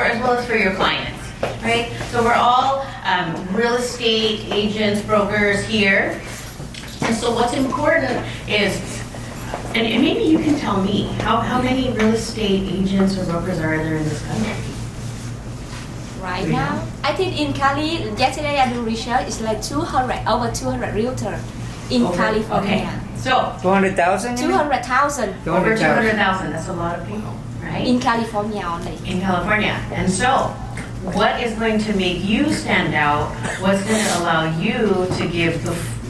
as well as for your clients, right? So we're all real estate agents, brokers here. And so what's important is, and maybe you can tell me, how many real estate agents or brokers are there in this country? Right now, I think in Cali, yesterday I do research, it's like 200, over 200 realtors in California. Okay. So 200,000? 200,000 over 200,000, that's a lot of people, right? in California only. In California. And so what is going to make you stand out? What's going to allow you to give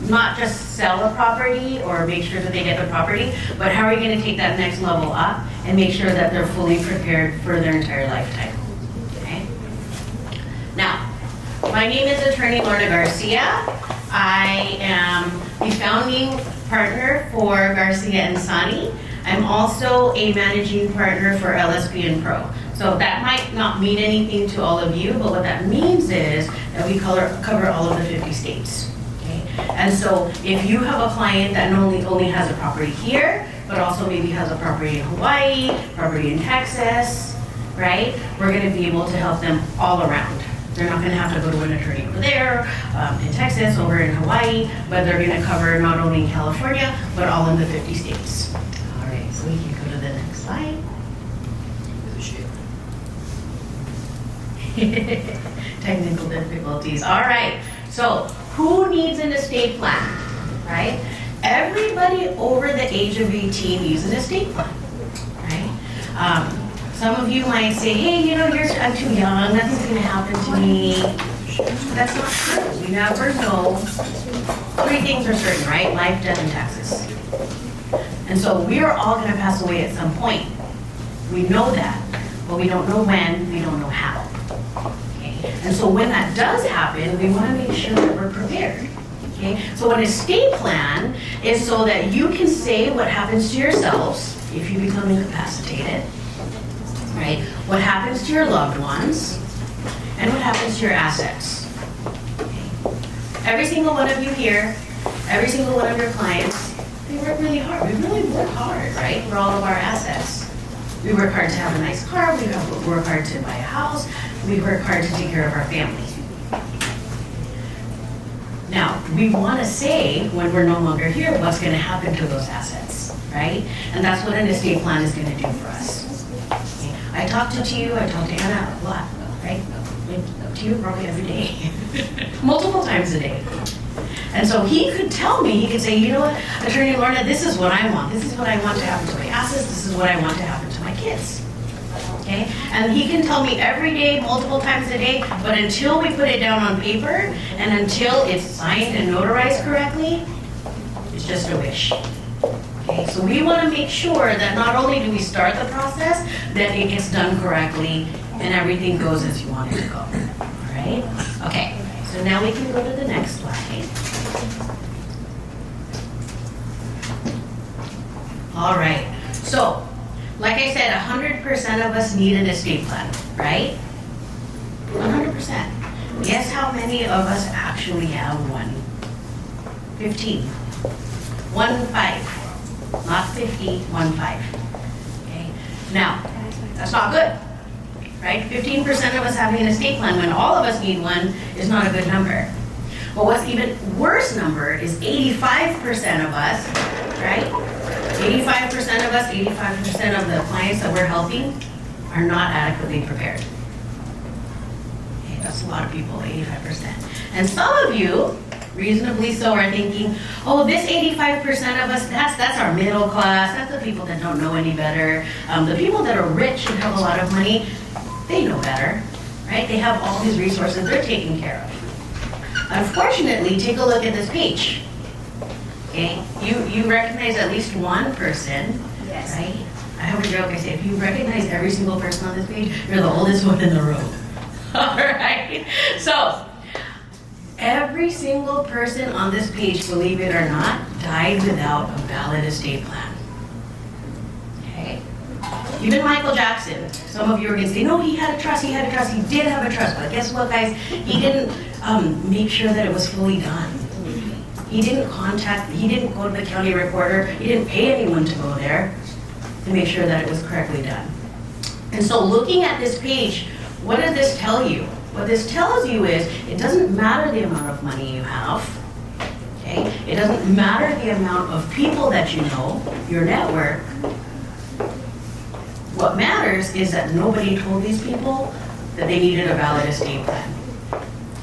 not just sell a property or make sure that they get the property, but how are you going to take that next level up and make sure that they're fully prepared for their entire lifetime? Okay. Now, my name is Attorney Lorna Garcia. I am the founding partner for Garcia and Sani. I'm also a managing partner for LSP and Pro. So that might not mean anything to all of you, but what that means is that we cover all of the 50 states. Okay? And so if you have a client that not only has a property here, but also maybe has a property in Hawaii, property in Texas, right? We're going to be able to help them all around. They're not going to have to go to an attorney over there, in Texas, over in Hawaii, but they're going to cover not only in California, but all in the 50 states. All right, so we can go to the next slide. Technical difficulties. All right, so who needs an estate plan, right? Everybody over the age of 18 needs an estate plan, right? Some of you might say, hey, you know, I'm too young, nothing's going to happen to me. That's not true. We never know. Three things are certain, right? Life, death, and taxes. And so we are all going to pass away at some point. We know that, but we don't know when, we don't know how. Okay? And so when that does happen, we want to make sure that we're prepared. Okay? So an estate plan is so that you can say what happens to yourselves if you become incapacitated. Right? What happens to your loved ones, and what happens to your assets. Okay. Every single one of you here, every single one of your clients, they work really hard. We really work hard, right, for all of our assets. We work hard to have a nice car, we work hard to buy a house, we work hard to take care of our family. Now, we want to say, when we're no longer here, what's going to happen to those assets, right? And that's what an estate plan is going to do for us. I talk to you, I talk to Anna a lot, right? To you probably every day, multiple times a day. And so he could tell me, he could say, you know what, Attorney Lorna, this is what I want. This is what I want to happen to my assets. This is what I want to happen to my kids. Okay? And he can tell me every day, multiple times a day, but until we put it down on paper and until it's signed and notarized correctly, it's just a wish. Okay, so we want to make sure that not only do we start the process, that it gets done correctly and everything goes as you want it to go. All right? Okay, so now we can go to the next slide. All right, so like I said, 100% of us need an estate plan, right? 100%. Guess how many of us actually have one? 15. 1-5. Not 50, 1-5. Okay. Now, that's not good, right? 15% of us having an estate plan when all of us need one is not a good number. But what's even worse number is 85% of us, right? 85% of us, 85% of the clients that we're helping are not adequately prepared. Okay, that's a lot of people, 85%. And some of you, reasonably so, are thinking, oh, this 85% of us, that's our middle class, that's the people that don't know any better. The people that are rich and have a lot of money, they know better, right? They have all these resources they're taking care of. Unfortunately, take a look at this page. Okay, you recognize at least one person, yes, right? I have a joke, I say, if you recognize every single person on this page, you're the oldest one in the room. All right, so every single person on this page, believe it or not, died without a valid estate plan. Okay? Even Michael Jackson, some of you are going to say, no, he had a trust, he did have a trust, but guess what, guys? He didn't make sure that it was fully done. He didn't go to the county recorder, he didn't pay anyone to go there to make sure that it was correctly done. And so looking at this page, what does this tell you? What this tells you is it doesn't matter the amount of money you have. Okay? It doesn't matter the amount of people that you know, your network. What matters is that nobody told these people that they needed a valid estate plan.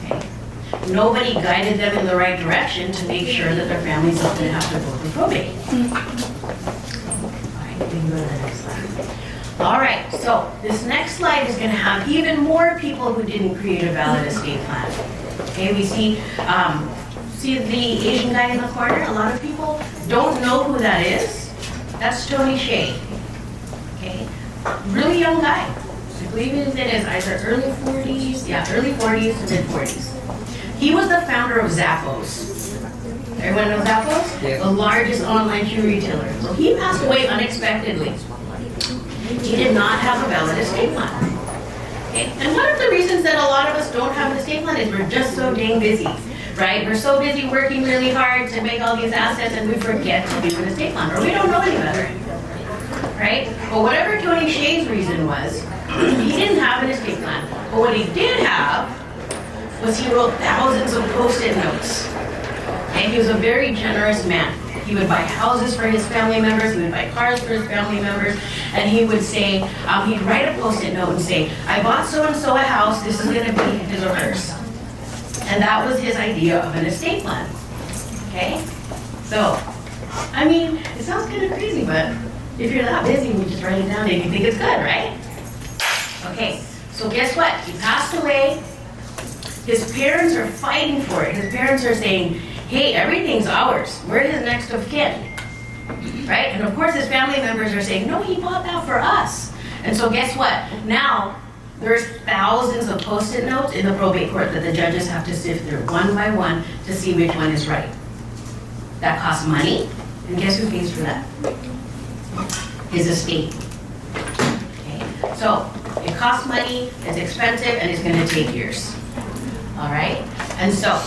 Okay? Nobody guided them in the right direction to make sure that their families don't have to go through probate. All right, we can go to the next slide. All right, so this next slide is going to have even more people who didn't create a valid estate plan. Okay, we see the Asian guy in the corner. A lot of people don't know who that is. That's Tony Hsieh. Okay, really young guy. I believe he's in his either early 40s, early 40s to mid 40s. He was the founder of Zappos. Everyone knows Zappos? Yeah. The largest online shoe retailer. So he passed away unexpectedly. He did not have a valid estate plan. Okay? And one of the reasons that a lot of us don't have an estate plan is we're just so dang busy, right? We're so busy working really hard to make all these assets and we forget to do an estate plan, or we don't know any better, right? But whatever Tony Hsieh's reason was, he didn't have an estate plan. But what he did have was he wrote thousands of Post-it notes. And he was a very generous man. He would buy houses for his family members, he would buy cars for his family members, and he would say, he'd write a Post-it note and say, I bought so-and-so a house, this is gonna be his or hers. And that was his idea of an estate plan, okay? So, I mean, it sounds kind of crazy, but if you're that busy, you just write it down and you think it's good, right? Okay, so guess what? He passed away. His parents are fighting for it. His parents are saying, hey, everything's ours. We're his next of kin, right? And of course his family members are saying, no, he bought that for us. And so guess what? Now, there's thousands of Post-it notes in the probate court that the judges have to sift through one by one to see which one is right. That costs money, and guess who pays for that? His estate. Okay, so it costs money, it's expensive, and it's gonna take years. All right, and so,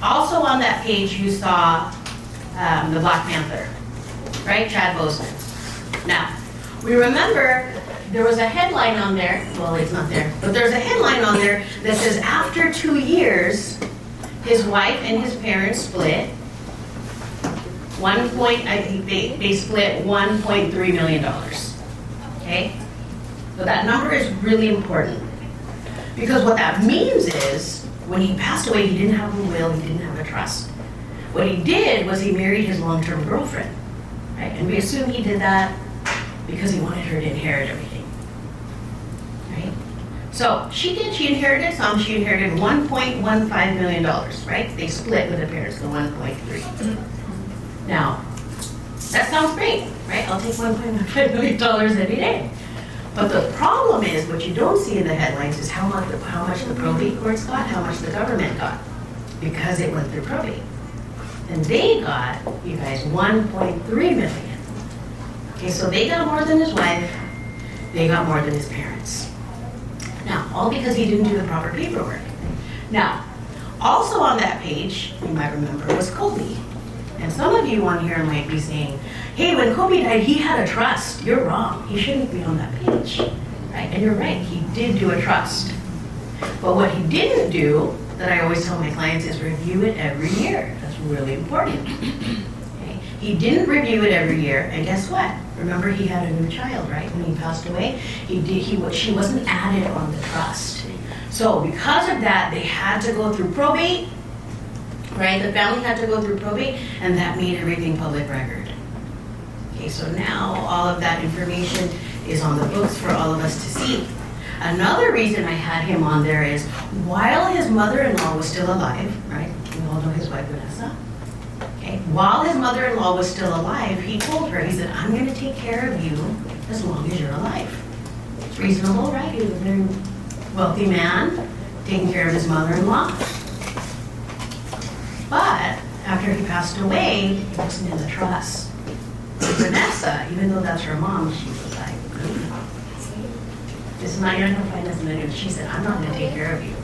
also on that page you saw the Black Panther, right, Chad Boseman. Now, we remember there was a headline on there, well it's not there, but there's a headline on there that says after 2 years, his wife and his parents split. I think they split $1.3 million, okay? So that number is really important. Because what that means is, when he passed away, he didn't have a will, he didn't have a trust. What he did was he married his long-term girlfriend, right? And we assume he did that because he wanted her to inherit everything, right? So she inherited some, she inherited $1.15 million, right? They split with the parents, the 1.3. Now, that sounds great, right? I'll take $1.15 million every day. But the problem is, what you don't see in the headlines is how much the probate courts got, how much the government got, because it went through probate. And they got, you guys, $1.3 million. Okay, so they got more than his wife, they got more than his parents. Now, all because he didn't do the proper paperwork. Now, also on that page, you might remember, was Kobe. And some of you on here might be saying, hey, when Kobe died, he had a trust. You're wrong. He shouldn't be on that page, right? And you're right, he did do a trust. But what he didn't do, that I always tell my clients, is review it every year. That's really important. Okay? He didn't review it every year, and guess what? Remember, he had a new child, right? When he passed away, she wasn't added on the trust. So because of that, they had to go through probate, right? The family had to go through probate, and that made everything public record. Okay, so now all of that information is on the books for all of us to see. Another reason I had him on there is, while his mother-in-law was still alive, right? We all know his wife, Vanessa. Okay, while his mother-in-law was still alive, he told her, he said, I'm gonna take care of you as long as you're alive. It's reasonable, right? He was a very wealthy man, taking care of his mother-in-law. But after he passed away, he wasn't in the trust. Vanessa, even though that's her mom, she was like, this is not your finance manager. She said, I'm not going to take care of you.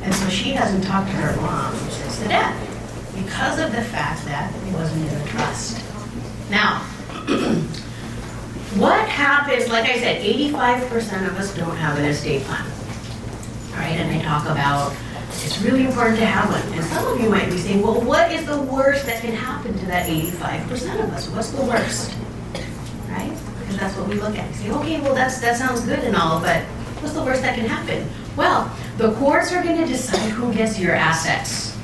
And so she hasn't talked to her mom since the death because of the fact that he wasn't in the trust. Now, what happens, like I said, 85% of us don't have an estate plan. All right, and I talk about it's really important to have one. And some of you might be saying, well, what is the worst that can happen to that 85% of us? What's the worst? Right? Because that's what we look at. We say, okay, well, that sounds good and all, but what's the worst that can happen? Well, the courts are going to decide who gets your assets.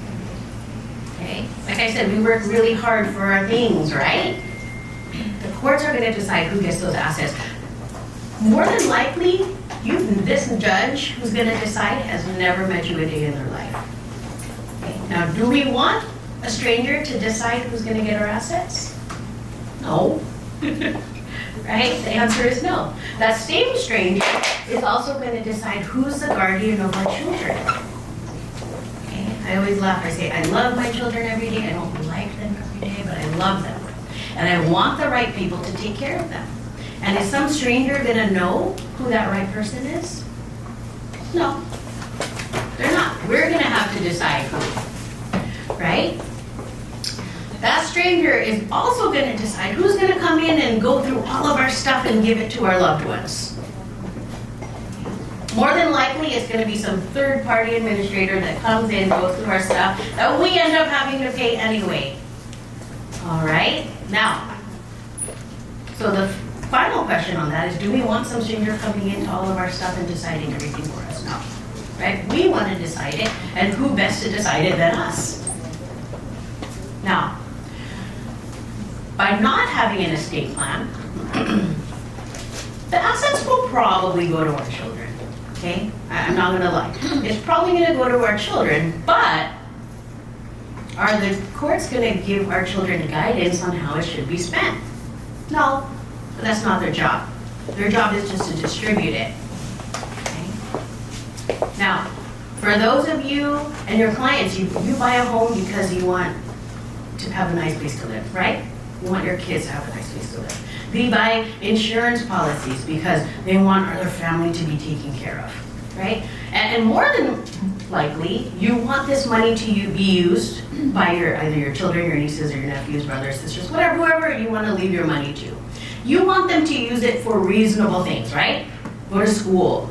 Okay? Like I said, we work really hard for our things, right? The courts are going to decide who gets those assets. More than likely, this judge who's going to decide has never met you a day in their life. Okay. Now, do we want a stranger to decide who's going to get our assets? No. Right? The answer is no. That same stranger is also going to decide who's the guardian of our children. Okay. I always laugh. I say, I love my children every day. I don't like them every day, but I love them. And I want the right people to take care of them. And is some stranger gonna know who that right person is? No, they're not. We're gonna have to decide who, right? That stranger is also gonna decide who's gonna come in and go through all of our stuff and give it to our loved ones. More than likely, it's gonna be some third-party administrator that comes in, goes through our stuff, that we end up having to pay anyway. All right, now, so the final question on that is, do we want some stranger coming into all of our stuff and deciding everything for us? No, right? We want to decide it, and who best to decide it than us? Now, by not having an estate plan, the assets will probably go to our children, okay? I'm not gonna lie. It's probably gonna go to our children, but are the courts gonna give our children guidance on how it should be spent? No. But that's not their job. Their job is just to distribute it. Okay? Now, for those of you and your clients, you buy a home because you want to have a nice place to live, right? You want your kids to have a nice place to live. They buy insurance policies because they want their family to be taken care of, right? And more than likely, you want this money to be used by either your children, your nieces, or your nephews, brothers, sisters, whoever you want to leave your money to. You want them to use it for reasonable things, right? Go to school,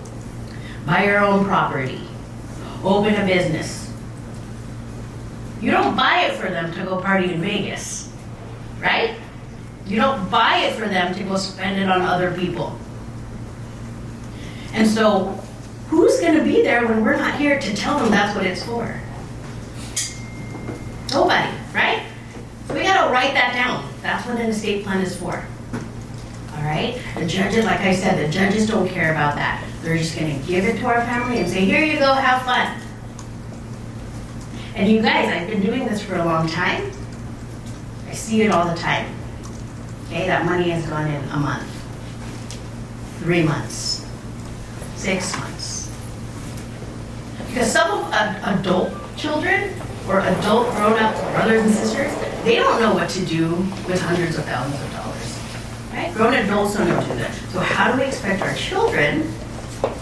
buy your own property, open a business. You don't buy it for them to go party in Vegas, right? You don't buy it for them to go spend it on other people. And so, who's going to be there when we're not here to tell them that's what it's for? Nobody, right? So we got to write that down. That's what an estate plan is for. All right? The judges, like I said, the judges don't care about that. They're just going to give it to our family and say, here you go, have fun. And you guys, I've been doing this for a long time. I see it all the time. Okay, that money has gone in a month, 3 months, 6 months. Because some of adult children or adult grown-up brothers and sisters, they don't know what to do with hundreds of thousands of dollars. Right? Grown adults don't know what to do that. So how do we expect our children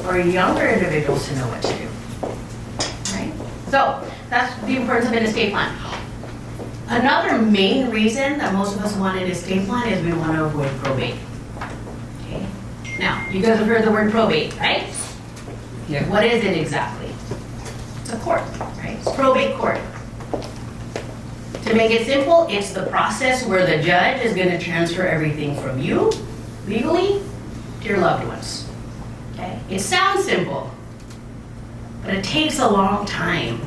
or younger individuals to know what to do? Right? So that's the importance of an estate plan. Another main reason that most of us want an estate plan is we want to avoid probate. Okay? Now, you guys have heard the word probate, right? Yeah. What is it exactly? It's a court, right? It's probate court. To make it simple, it's the process where the judge is going to transfer everything from you, legally, to your loved ones. Okay? It sounds simple, but it takes a long time.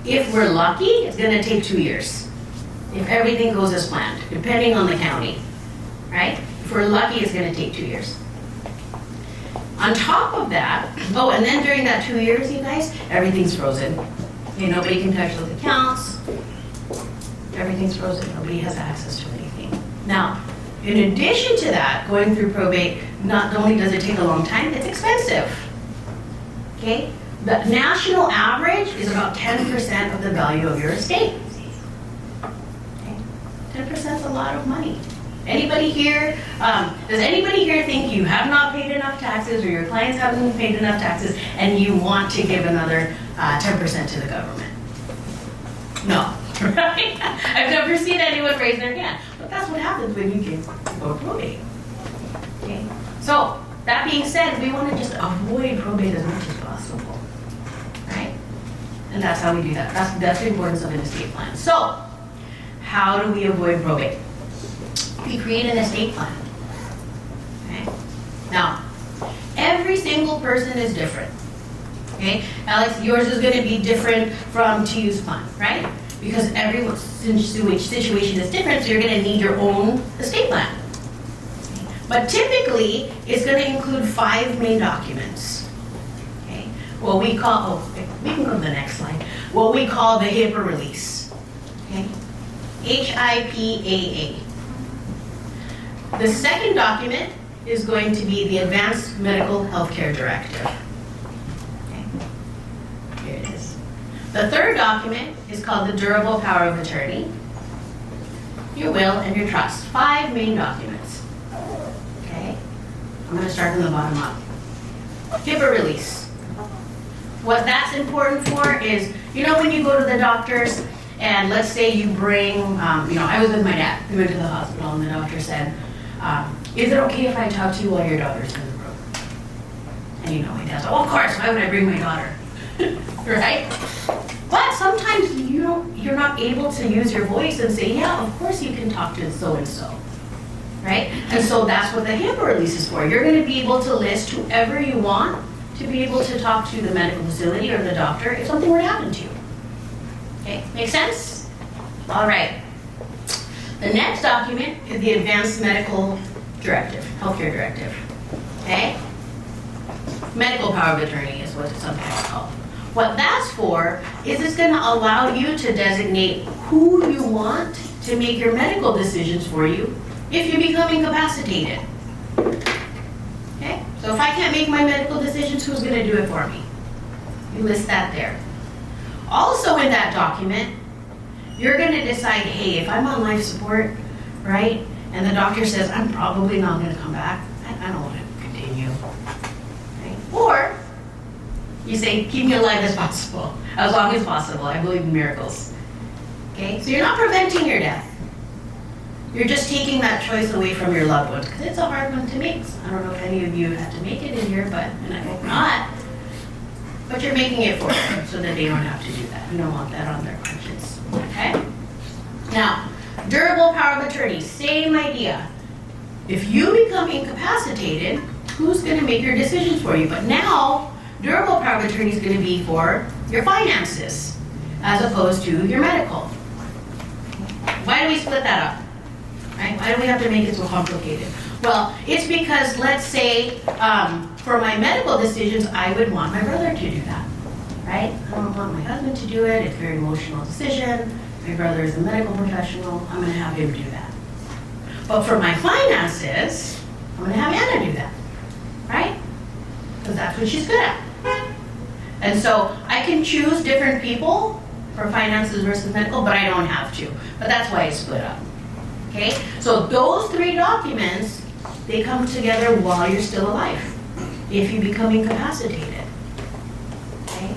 If we're lucky, it's going to take 2 years. If everything goes as planned, depending on the county, right? If we're lucky, it's going to take 2 years. On top of that, oh, and then during that 2 years, you guys, everything's frozen. Okay, nobody can touch those accounts. Everything's frozen. Nobody has access to anything. Now, in addition to that, going through probate, not only does it take a long time, it's expensive. Okay? The national average is about 10% of the value of your estate. Okay? 10% is a lot of money. Anybody here, does anybody here think you have not paid enough taxes or your clients haven't paid enough taxes and you want to give another 10% to the government? No. Right? I've never seen anyone raise their hand. But that's what happens when you go probate. being said, we want to just avoid probate as much as possible, right? And that's how we do that. That's the importance of an estate plan. So, how do we avoid probate? We create an estate plan. Okay? Now, every single person is different. Okay? Alex, yours is going to be different from Tiyu's plan, right? Because every situation is different, so you're going to need your own estate plan. But typically, it's going to include 5 main documents. Okay? What we call, we can go to the next slide. What we call the HIPAA release. Okay? HIPAA. The second document is going to be the Advanced Medical Healthcare Directive. Okay? Here it is. The third document is called the Durable Power of Attorney, your will, and your trust. 5 main documents. Okay? I'm going to start from the bottom up. HIPAA release. What that's important for is, you know, when you go to the doctors and let's say you bring, I was with my dad. We went to the hospital and the doctor said, is it okay if I talk to you while your daughter's in the room? And you know, my dad's like, oh, of course, why would I bring my daughter? Right? But sometimes you're not able to use your voice and say, yeah, of course you can talk to so-and-so. Right? And so that's what the HIPAA release is for. You're going to be able to list whoever you want to be able to talk to the medical facility or the doctor if something were to happen to you. Okay, make sense? All right. The next document is the Advanced Medical Directive, Healthcare Directive. Okay? Medical power of attorney is what it's sometimes called. What that's for is it's going to allow you to designate who you want to make your medical decisions for you if you become incapacitated. Okay? So if I can't make my medical decisions, who's going to do it for me? You list that there. Also in that document, you're going to decide, hey, if I'm on life support, right, and the doctor says, I'm probably not going to come back, I don't want to continue. Right? Or you say, keep me alive as possible, as long as possible. I believe in miracles. Okay? So you're not preventing your death. You're just taking that choice away from your loved ones, because it's a hard one to make. I don't know if any of you have to make it in here, and I hope not. But you're making it for them so that they don't have to do that. You don't want that on their conscience. Okay? Now, durable power of attorney, same idea. If you become incapacitated, who's going to make your decisions for you? But now, durable power of attorney is going to be for your finances, as opposed to your medical. Why do we split that up? Right? Why do we have to make it so complicated? Well, it's because, let's say, for my medical decisions, I would want my brother to do that, right? I don't want my husband to do it. It's a very emotional decision. My brother is a medical professional. I'm going to have him do that. But for my finances, I'm going to have Anna do that, right? Because that's what she's good at. And so I can choose different people for finances versus medical, but I don't have to. But that's why it's split up. Okay? So those 3 documents, they come together while you're still alive, if you become incapacitated. Okay?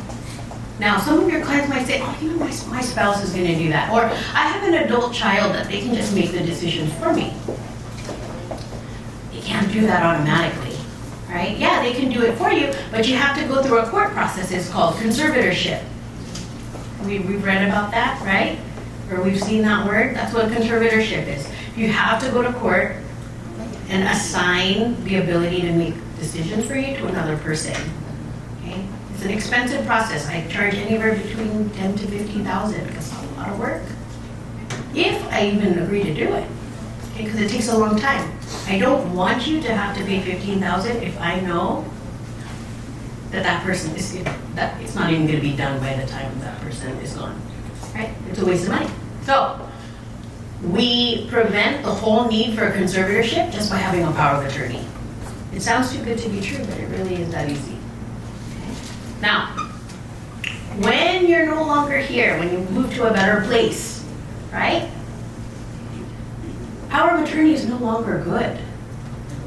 Now, some of your clients might say, oh, you know, my spouse is going to do that. Or I have an adult child that they can just make the decisions for me. You can't do that automatically, right? Yeah, they can do it for you, but you have to go through a court process. It's called conservatorship. We've read about that, right? Or we've seen that word. That's what conservatorship is. You have to go to court and assign the ability to make decisions for you to another person. Okay? It's an expensive process. I charge anywhere between $10,000 to $50,000 because it's a lot of work. If I even agree to do it, okay? Because it takes a long time. I don't want you to have to pay $15,000 if I know that person is that it's not even going to be done by the time that person is gone. Right? It's a waste of money. So we prevent the whole need for a conservatorship just by having a power of attorney. It sounds too good to be true, but it really is that easy. Okay? Now, when you're no longer here, when you move to a better place, right? Power of attorney is no longer good.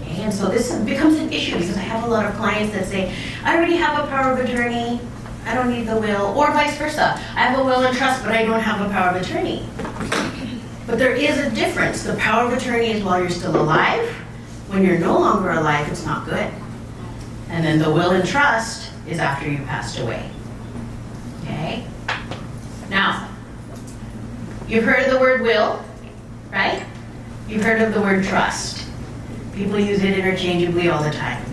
Okay? And so this becomes an issue because I have a lot of clients that say, I already have a power of attorney, I don't need the will, or vice versa. I have a will and trust, but I don't have a power of attorney. But there is a difference. The power of attorney is while you're still alive. When you're no longer alive, it's not good. And then the will and trust is after you passed away. Okay? Now, you've heard of the word will, right? You've heard of the word trust. People use it interchangeably all the time.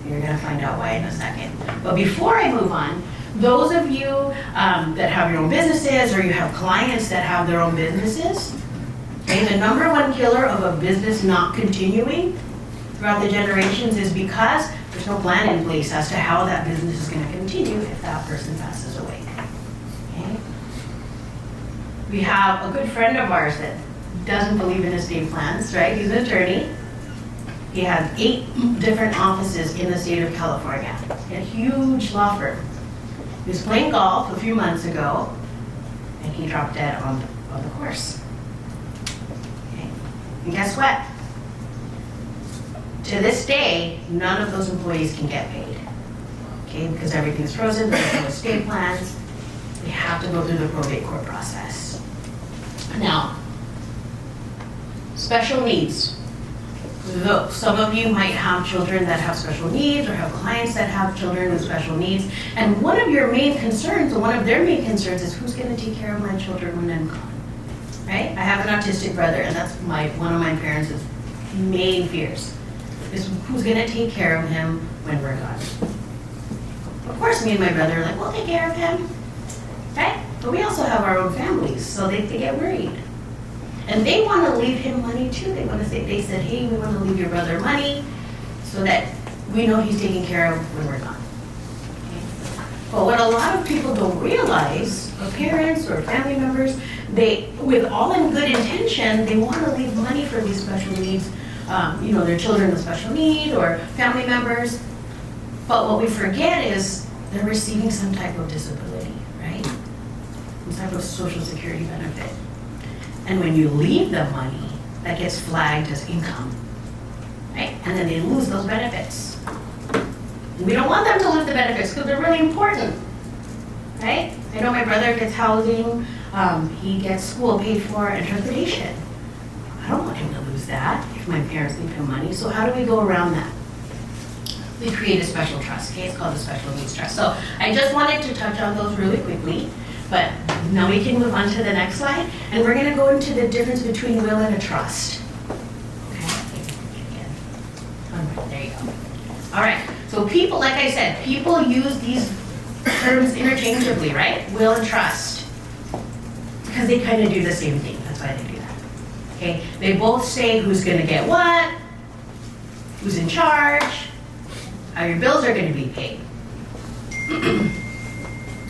You're going to find out why in a second. But before I move on, those of you that have your own businesses or you have clients that have their own businesses, okay, the number one killer of a business not continuing throughout the generations is because there's no plan in place as to how that business is going to continue if that person passes away. Okay? We have a good friend of ours that doesn't believe in estate plans, right? He's an attorney. He has 8 different offices in the state of California. He had a huge law firm. He was playing golf a few months ago, and he dropped dead on the course. Okay. And guess what? To this day, none of those employees can get paid. Okay, because everything's frozen, there's no estate plans. They have to go through the probate court process. Now, special needs. Some of you might have children that have special needs or have clients that have children with special needs. And one of your main concerns, or one of their main concerns, is who's going to take care of my children when I'm gone, right? I have an autistic brother, and that's one of my parents' main fears, is who's going to take care of him when we're gone. Of course, me and my brother are like, we'll take care of him, right? But we also have our own families, so they get worried. And they want to leave him money too. They said, hey, we want to leave your brother money so that we know he's taken care of when we're gone. Okay? But what a lot of people don't realize, or parents or family members, with all in good intention, they want to leave money for these special needs, their children with special need or family members. But what we forget is they're receiving some type of disability, right? Some type of social security benefit. And when you leave them money, that gets flagged as income, right? And then they lose those benefits. And we don't want them to lose the benefits because they're really important, right? I know my brother gets housing, he gets school paid for and transportation. I don't want him to lose that if my parents leave him money. So how do we go around that? We create a special trust, okay? It's called the special needs trust. So I just wanted to touch on those really quickly. But now we can move on to the next slide, and we're going to go into the difference between will and a trust. Okay, all right, there you go. All right, so people, like I said, people use these terms interchangeably, right? Will and trust, because they kind of do the same thing. That's why they do that. Okay, they both say who's going to get what, who's in charge, how your bills are going to be paid.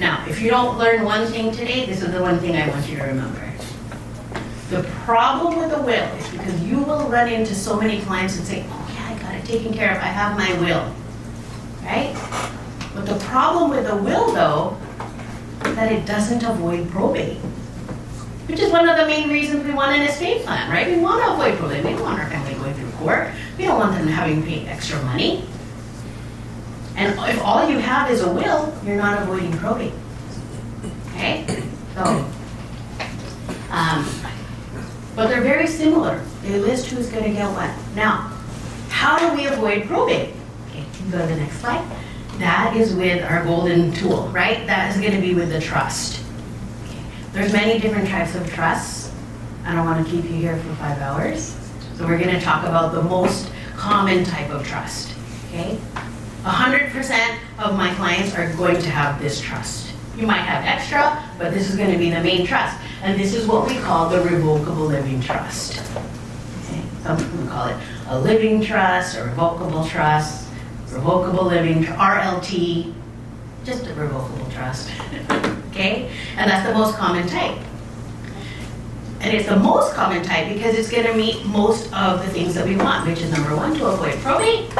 Now, if you don't learn one thing today, this is the one thing I want you to remember. The problem with a will is because you will run into so many clients and say, oh yeah, I got it taken care of, I have my will, right? But the problem with a will, though, is that it doesn't avoid probate, which is one of the main reasons we want an estate plan, right? We want to avoid probate. We don't want our family going through court. We don't want them having to pay extra money. And if all you have is a will, you're not avoiding probate. Okay? So, but they're very similar. They list who's going to get what. Now, how do we avoid probate? Okay, go to the next slide. That is with our golden tool, right? That is going to be with the trust. Okay. There's many different types of trusts. I don't want to keep you here for 5 hours. So we're going to talk about the most common type of trust. Okay? 100% of my clients are going to have this trust. You might have extra, but this is going to be the main trust. And this is what we call the revocable living trust. Okay? Some people call it a living trust, a revocable trust, revocable living, RLT, just a revocable trust. Okay? And that's the most common type. And it's the most common type because it's going to meet most of the things that we want, which is number 1, to avoid probate.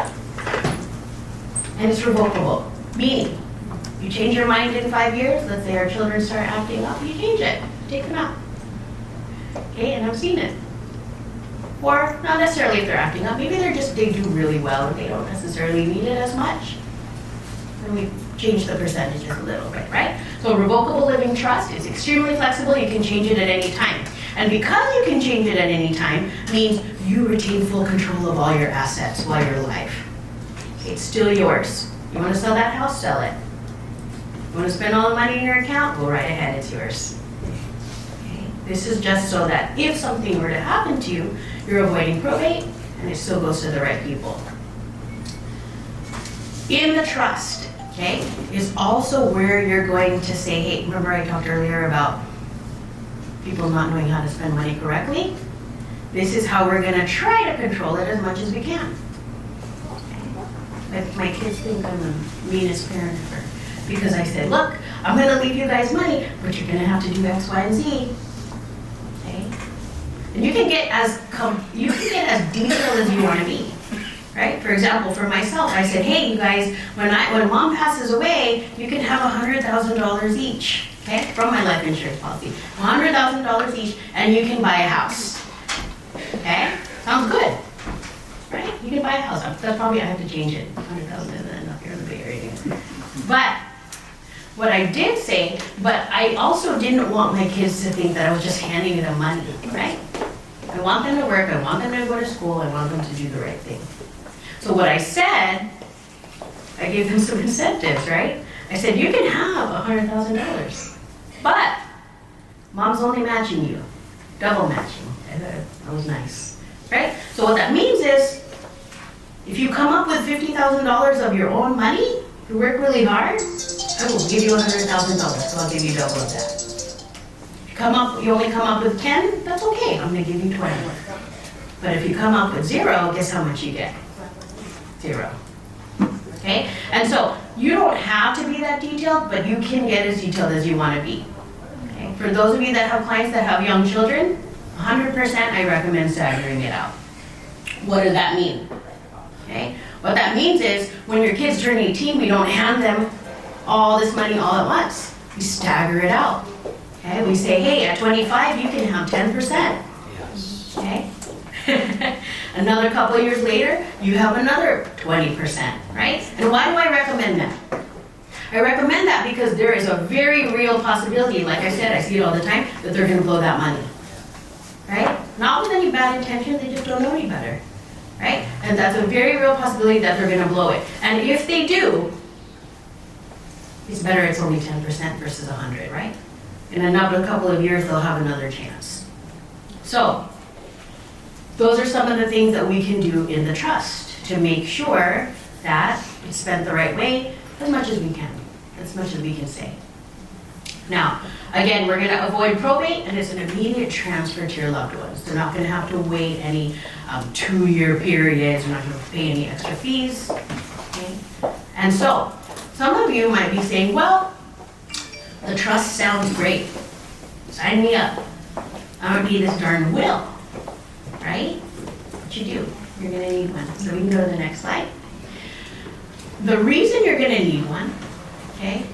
And it's revocable, meaning you change your mind in 5 years, let's say our children start acting up, you change it, take them out. Okay, and I've seen it. Or not necessarily if they're acting up, maybe they do really well and they don't necessarily need it as much. And we change the percentages a little bit, right? So revocable living trust is extremely flexible, you can change it at any time. And because you can change it at any time, means you retain full control of all your assets while you're alive. it's still yours. You want to sell that house, sell it. You want to spend all the money in your account, go right ahead, it's yours. Okay? This is just so that if something were to happen to you, you're avoiding probate and it still goes to the right people. In the trust, okay, is also where you're going to say, hey, remember I talked earlier about people not knowing how to spend money correctly? This is how we're gonna try to control it as much as we can. Like my kids think I'm the meanest parent ever because I said, look, I'm gonna leave you guys money, but you're gonna have to do X, Y, and Z. Okay? And you can get as detailed as you want to be. Right? For example, for myself, I said, hey, you guys, when mom passes away, you can have $100,000 each, okay, from my life insurance policy. $100,000 each, and you can buy a house. Okay? Sounds good. Right? You can buy a house. That's probably, I have to change it. 100,000 and then up here in the Bay Area. But what I did say, but I also didn't want my kids to think that I was just handing them money, right? I want them to work, I want them to go to school, I want them to do the right thing. So what I said, I gave them some incentives, right? I said, you can have $100,000, but mom's only matching you, double matching. That was nice, right? So what that means is, if you come up with $50,000 of your own money, you work really hard, I will give you $100,000, so I'll give you double of that. You only come up with 10, that's okay, I'm gonna give you 20. But if you come up with 0, guess how much you get? 0. Okay? And so you don't have to be that detailed, but you can get as detailed as you want to be. Okay? For those of you that have clients that have young children, 100% I recommend staggering it out. What does that mean? Okay? What that means is when your kids turn 18, we don't hand them all this money all at once. We stagger it out. Okay? We say, hey, at 25, you can have 10%. Yes. Okay? Another couple of years later, you have another 20%, right? And why do I recommend that? I recommend that because there is a very real possibility, like I said, I see it all the time, that they're gonna blow that money, right? Not with any bad intention, they just don't know any better, right? And that's a very real possibility that they're gonna blow it. And if they do, it's better it's only 10% versus 100, right? In another couple of years, they'll have another chance. So, those are some of the things that we can do in the trust to make sure that it's spent the right way as much as we can, as much as we can say. Now, again, we're going to avoid probate, and it's an immediate transfer to your loved ones. They're not going to have to wait any 2-year periods. They're not going to pay any extra fees. Okay? And so, some of you might be saying, well, the trust sounds great. Sign me up. I'm going to be this darn will. Right? What you do? You're going to need one. So we can go to the next slide. The reason you're going to need one, okay,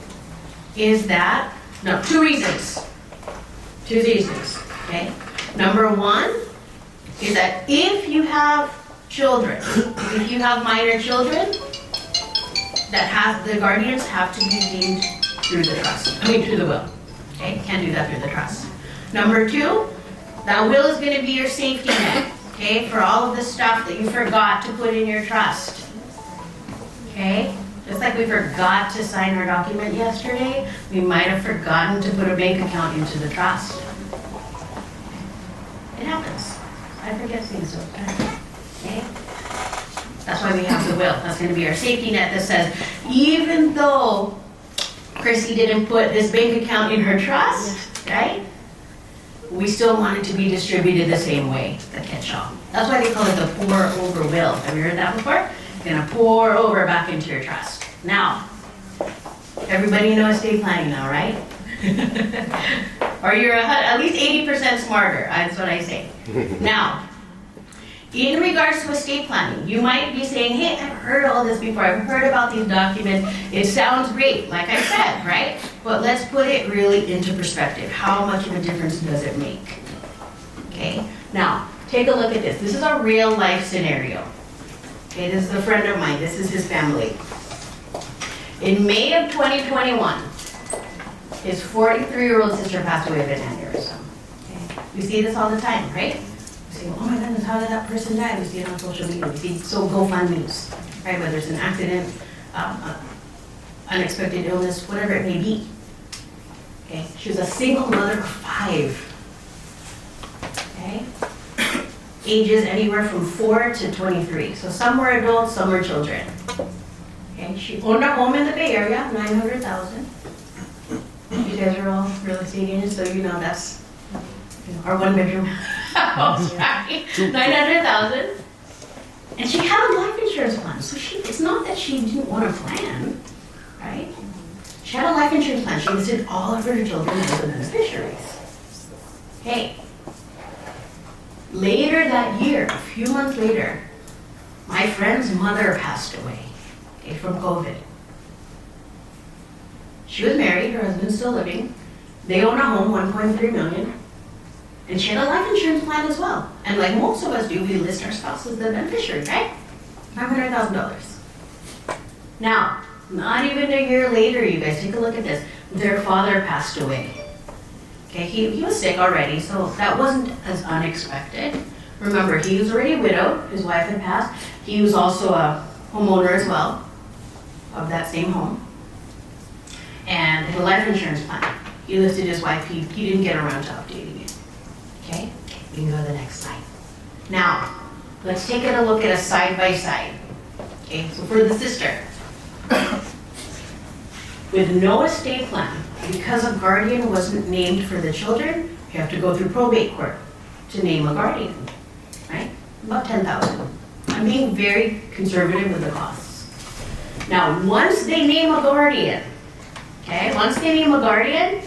is that, no, 2 reasons. 2 reasons, okay? Number 1 is that if you have children, if you have minor children, the guardians have to be deemed through the trust. Through the will. Okay? Can't do that through the trust. Number 2, that will is going to be your safety net, okay, for all of the stuff that you forgot to put in your trust. Okay? Just like we forgot to sign our document yesterday, we might have forgotten to put a bank account into the trust. It happens. I forget things sometimes. Okay? That's why we have the will. That's going to be our safety net that says, even though Chrissy didn't put this bank account in her trust, right? We still want it to be distributed the same way, the catch-all. That's why they call it the pour over will. Have you heard that before? You're gonna pour over back into your trust. Now, everybody knows estate planning now, right? Or you're at least 80% smarter, that's what I say. Now, in regards to estate planning, you might be saying, hey, I've heard all this before, I've heard about these documents, it sounds great, like I said, right? But let's put it really into perspective. How much of a difference does it make? Okay, now, take a look at this. This is a real life scenario. Okay, this is a friend of mine, this is his family. In May of 2021, his 43-year-old sister passed away of an aneurysm. Okay? We see this all the time, right? We say, oh my goodness, how did that person die? We see it on social media, we see so GoFundMe's. right? Whether it's an accident, unexpected illness, whatever it may be. Okay, she was a single mother of 5. Okay, ages anywhere from 4 to 23. So some were adults, some were children. Okay, she owned a home in the Bay Area, $900,000. You guys are all real estate agents, so you know that's our 1-bedroom house, right? $900,000. And she had a life insurance plan, so it's not that she didn't want a plan, right? She had a life insurance plan. She listed all of her children as the beneficiaries. Hey, later that year, a few months later, my friend's mother passed away, okay, from COVID. She was married, her husband's still living. They own a home, $1.3 million. And she had a life insurance plan as well. And like most of us do, we list our spouse as the beneficiary, right? $500,000. Now, not even a year later, you guys, take a look at this. Their father passed away. Okay, he was sick already, so that wasn't as unexpected. Remember, he was already widowed, his wife had passed. He was also a homeowner as well of that same home. And the life insurance plan. He listed his wife, he didn't get around to updating it. Okay, we can go to the next slide. Now, let's take a look at a side-by-side. Okay, so for the sister, with no estate plan, because a guardian wasn't named for the children, you have to go through probate court to name a guardian, right? About $10,000. I'm being very conservative with the costs. Now, once they name a guardian, okay, once they name a guardian,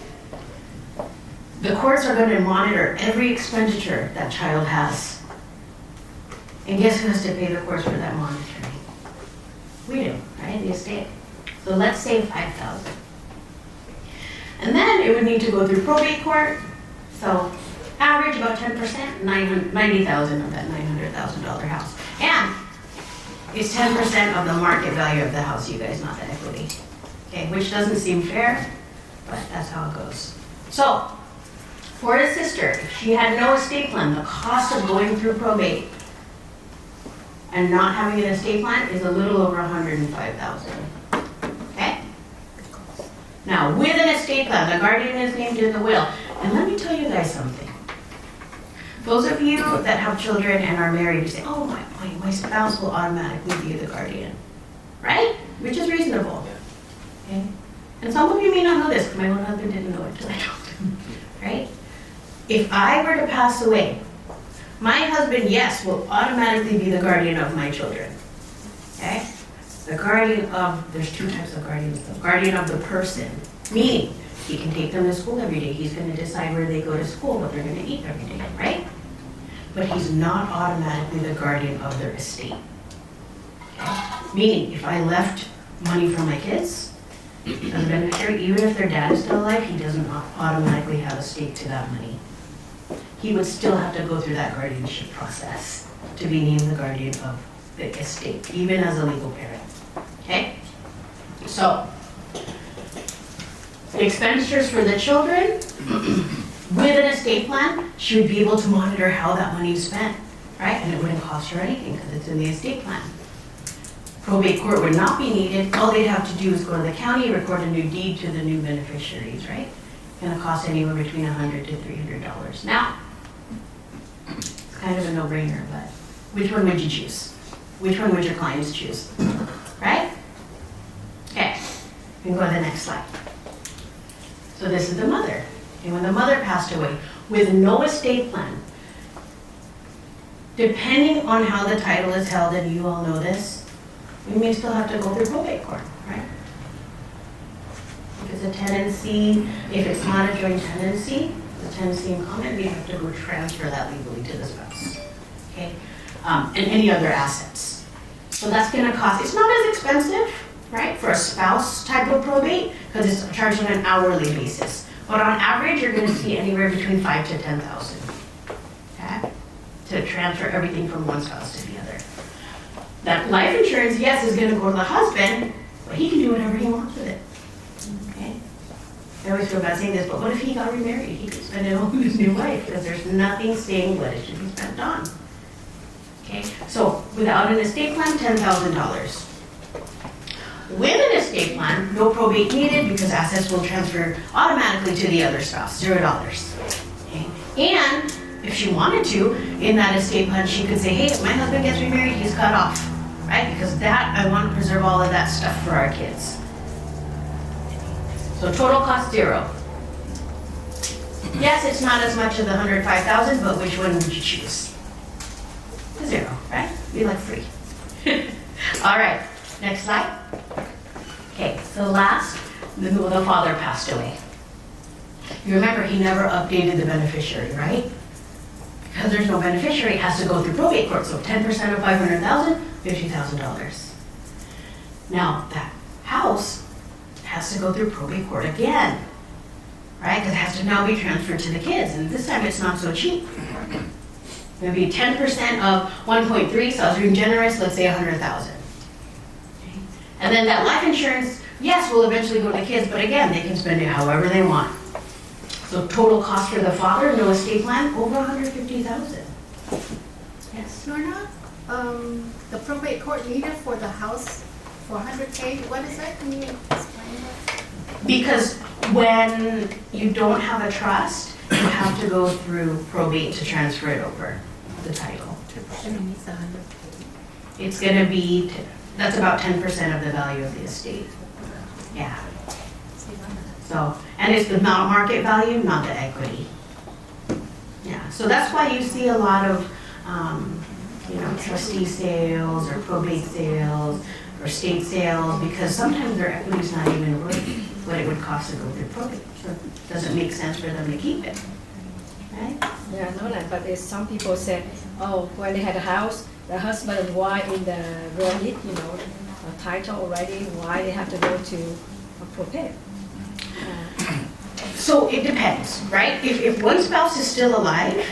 the courts are going to monitor every expenditure that child has. And guess who has to pay the courts for that monitoring? We do, right? The estate. So let's say $5,000. And then it would need to go through probate court. So average about 10%, $90,000 of that $900,000 house. And it's 10% of the market value of the house, you guys, not the equity. Okay, which doesn't seem fair, but that's how it goes. So, for a sister, if she had no estate plan, the cost of going through probate and not having an estate plan is a little over $105,000. Okay? Now, with an estate plan, the guardian is named in the will. And let me tell you guys something. Those of you that have children and are married, you say, oh, my spouse will automatically be the guardian. Right? Which is reasonable. Okay? And some of you may not know this, because my own husband didn't know it until I told him. Right? If I were to pass away, my husband, yes, will automatically be the guardian of my children. Okay? The guardian of, there's 2 types of guardians. The guardian of the person, meaning he can take them to school every day. He's going to decide where they go to school, what they're going to eat every day, right? But he's not automatically the guardian of their estate. Okay? Meaning, if I left money for my kids, as a beneficiary, even if their dad is still alive, he doesn't automatically have a stake to that money. He would still have to go through that guardianship process to be named the guardian of the estate, even as a legal parent. Okay? So, the expenditures for the children, with an estate plan, she would be able to monitor how that money is spent, right? And it wouldn't cost her anything because it's in the estate plan. Probate court would not be needed. All they'd have to do is go to the county, record a new deed to the new beneficiaries, right? It's going to cost anywhere between $100 to $300. Now, it's kind of a no-brainer, but which one would you choose? Which one would your clients choose? Right? Okay, we can go to the next slide. So this is the mother. And when the mother passed away, with no estate plan, depending on how the title is held, and you all know this, we may still have to go through probate court, right? If it's a tenancy, if it's not a joint tenancy, the tenancy in common, we have to go transfer that legally to the spouse, okay? And any other assets. So that's gonna cost, it's not as expensive, right, for a spouse type of probate, because it's charged on an hourly basis. But on average, you're gonna see anywhere between $5,000 to $10,000, okay? To transfer everything from one spouse to the other. That life insurance, yes, is going to go to the husband, but he can do whatever he wants with it. Okay? I always feel bad saying this, but what if he got remarried? He could spend it on his new wife because there's nothing saying what it should be spent on. Okay? So without an estate plan, $10,000. With an estate plan, no probate needed because assets will transfer automatically to the other spouse, $0. Okay? And if she wanted to, in that estate plan, she could say, hey, if my husband gets remarried, he's cut off, right? Because that, I want to preserve all of that stuff for our kids. So total cost 0. Yes, it's not as much as the 105,000, but which one would you choose? 0, right? We like free. All right, next slide. Okay, so last, the father passed away. You remember he never updated the beneficiary, right? Because there's no beneficiary, it has to go through probate court. So 10% of 500,000, $50,000. Now that house has to go through probate court again, right? Because it has to now be transferred to the kids, and this time it's not so cheap. Maybe 10% of 1.3, so I was being generous, let's say 100,000. Okay. And then that life insurance, yes, will eventually go to the kids, but again, they can spend it however they want. So total cost for the father, no estate plan, over 150,000. Yes. Lorna, the probate court needed for the house for 100K, what is that? Can you explain that? Because when you don't have a trust, you have to go through probate to transfer it over, the title. And it's 100K. It's gonna be, that's about 10% of the value of the estate. Yeah. So, and it's the market value, not the equity. Yeah, so that's why you see a lot of, trustee sales or probate sales or estate sales, because sometimes their equity's not even worth what it would cost to go through probate. So it doesn't make sense for them to keep it, right? Yeah, no, but there's some people said, oh, when they had a house, the husband and wife in the real deed, a title already, why they have to go to a probate? So it depends, right? If one spouse is still alive,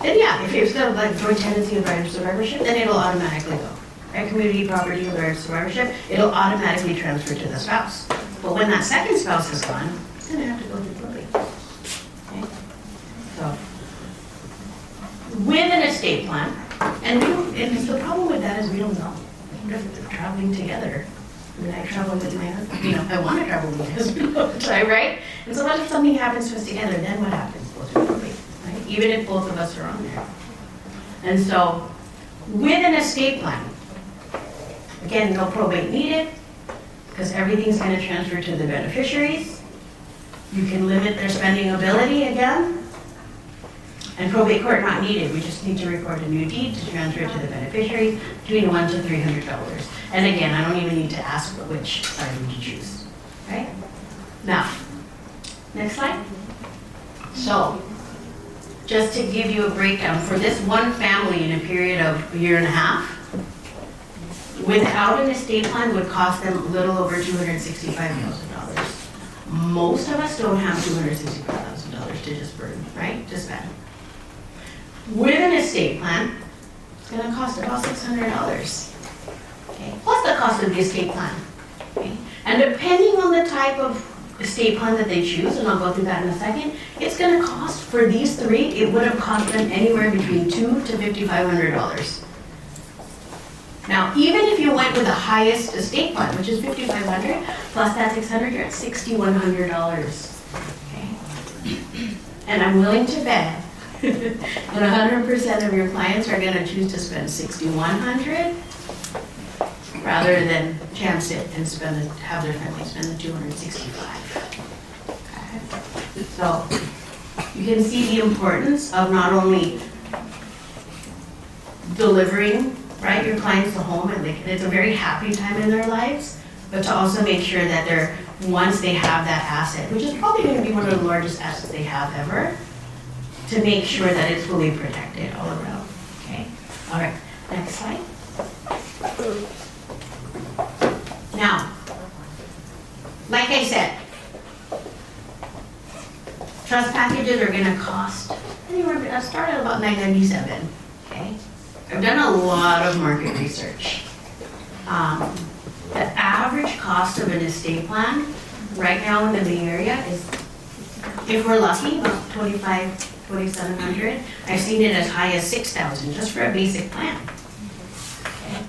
then yeah, if it's still like joint tenancy and right of survivorship, then it'll automatically go. Right? Community property and right of survivorship, it'll automatically transfer to the spouse. But when that second spouse is gone, it's gonna have to go through probate. Okay? So, with an estate plan, and the problem with that is we don't know. What if they're traveling together? And I travel with my husband, I want to travel with my husband all the time, right? And so what if something happens to us together, then what happens? Goes through probate, right? Even if both of us are on there. And so, with an estate plan, again, no probate needed, because everything's going to transfer to the beneficiaries. You can limit their spending ability again. And probate court not needed, we just need to record a new deed to transfer it to the beneficiary between $100 to $300. And again, I don't even need to ask which side would you choose, right? Now, next slide. So, just to give you a breakdown, for this one family in a period of a year and a half, without an estate plan would cost them a little over $265,000. Most of us don't have $265,000 to just burn, right? To spend. With an estate plan, it's going to cost about $600. Okay. Plus the cost of the estate plan. Okay. And depending on the type of estate plan that they choose, and I'll go through that in a second, it's going to cost, for these three, it would have cost them anywhere between $200 to $5,500. Now, even if you went with the highest estate plan, which is $5,500, plus that $600, you're at $6,100. Okay. And I'm willing to bet that 100% of your clients are going to choose to spend $6,100 rather than chance it and have their family spend the $265. Okay. So you can see the importance of not only delivering, right, your clients to home, and it's a very happy time in their lives, but to also make sure that once they have that asset, which is probably going to be one of the largest assets they have ever, to make sure that it's fully protected all around. Okay. All right. Next slide. Now, like I said, trust packages are going to cost anywhere. I started at about $997. Okay. I've done a lot of market research. The average cost of an estate plan right now in the Bay Area is, if we're lucky, about $2,700. I've seen it as high as $6,000 just for a basic plan. Okay.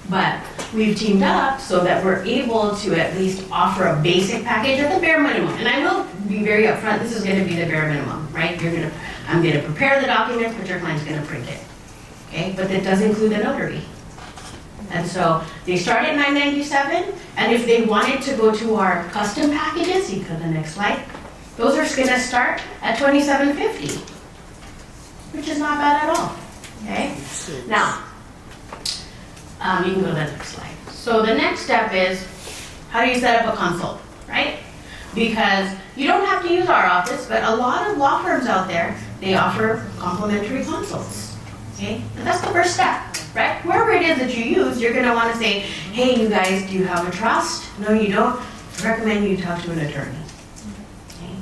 But we've teamed up so that we're able to at least offer a basic package at the bare minimum. And I will be very upfront, this is gonna be the bare minimum, right? I'm gonna prepare the documents, but your client's gonna print it, okay? But that does include the notary. And so they start at $997, and if they wanted to go to our custom packages, you go to the next slide, those are gonna start at $27.50, which is not bad at all, okay? Now, you can go to the next slide. So the next step is, how do you set up a consult, right? Because you don't have to use our office, but a lot of law firms out there, they offer complimentary consults, okay? And that's the first step, right? Wherever it is that you use, you're gonna wanna say, hey, you guys, do you have a trust? No, you don't. I recommend you talk to an attorney. Okay?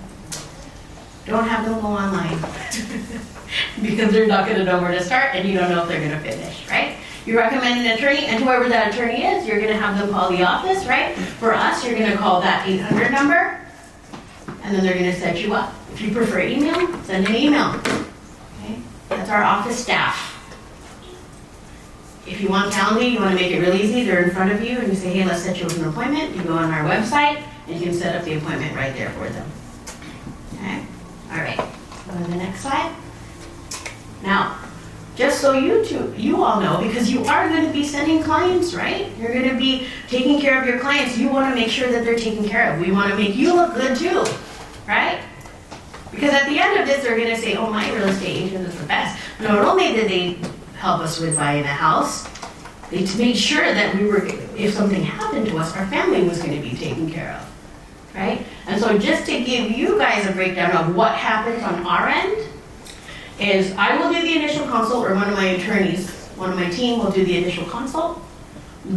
Don't have them go online because they're not gonna know where to start and you don't know if they're gonna finish, right? You recommend an attorney, and whoever that attorney is, you're gonna have them call the office, right? For us, you're gonna call that 800 number, and then they're gonna set you up. If you prefer email, send an email. Okay? That's our office staff. If you want Calendly, you wanna make it real easy, they're in front of you, and you say, hey, let's set you up an appointment. You go on our website, and you can set up the appointment right there for them. Okay? All right, go to the next slide. Now, just so you all know, because you are going to be sending clients, right? You're going to be taking care of your clients. You want to make sure that they're taken care of. We want to make you look good too, right? Because at the end of this, they're going to say, oh, my real estate agent is the best. Not only did they help us with buying a house, they made sure that if something happened to us, our family was going to be taken care of, right? And so just to give you guys a breakdown of what happens on our end, is I will do the initial consult, or one of my attorneys, one of my team will do the initial consult.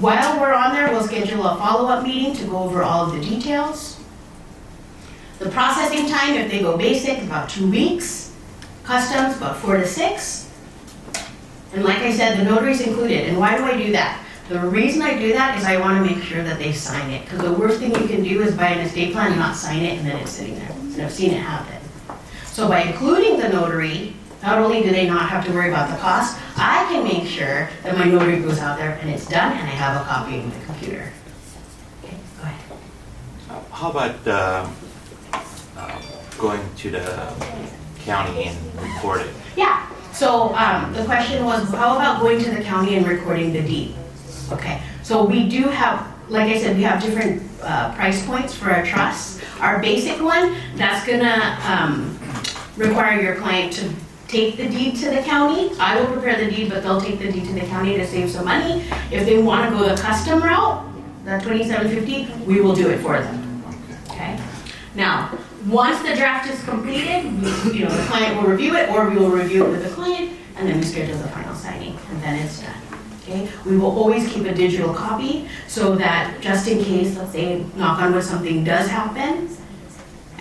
While we're on there, we'll schedule a follow-up meeting to go over all of the details. The processing time, if they go basic, about 2 weeks. Customs, about 4 to 6. And like I said, the notary's included. And why do I do that? The reason I do that is I want to make sure that they sign it. Because the worst thing you can do is buy an estate plan and not sign it, and then it's sitting there. And I've seen it happen. So by including the notary, not only do they not have to worry about the cost, I can make sure that my notary goes out there and it's done and I have a copy in the computer. Okay, go ahead. How about going to the county and record it? Yeah, so the question was, how about going to the county and recording the deed? Okay, so we do have, like I said, we have different price points for our trusts. Our basic one, that's gonna require your client to take the deed to the county. I will prepare the deed, but they'll take the deed to the county to save some money. If they want to go the custom route, that $27.50, we will do it for them. Okay. Now, once the draft is completed, the client will review it, or we will review it with the client, and then we schedule the final signing, and then it's done. Okay. We will always keep a digital copy so that just in case, let's say, knock on wood, something does happen,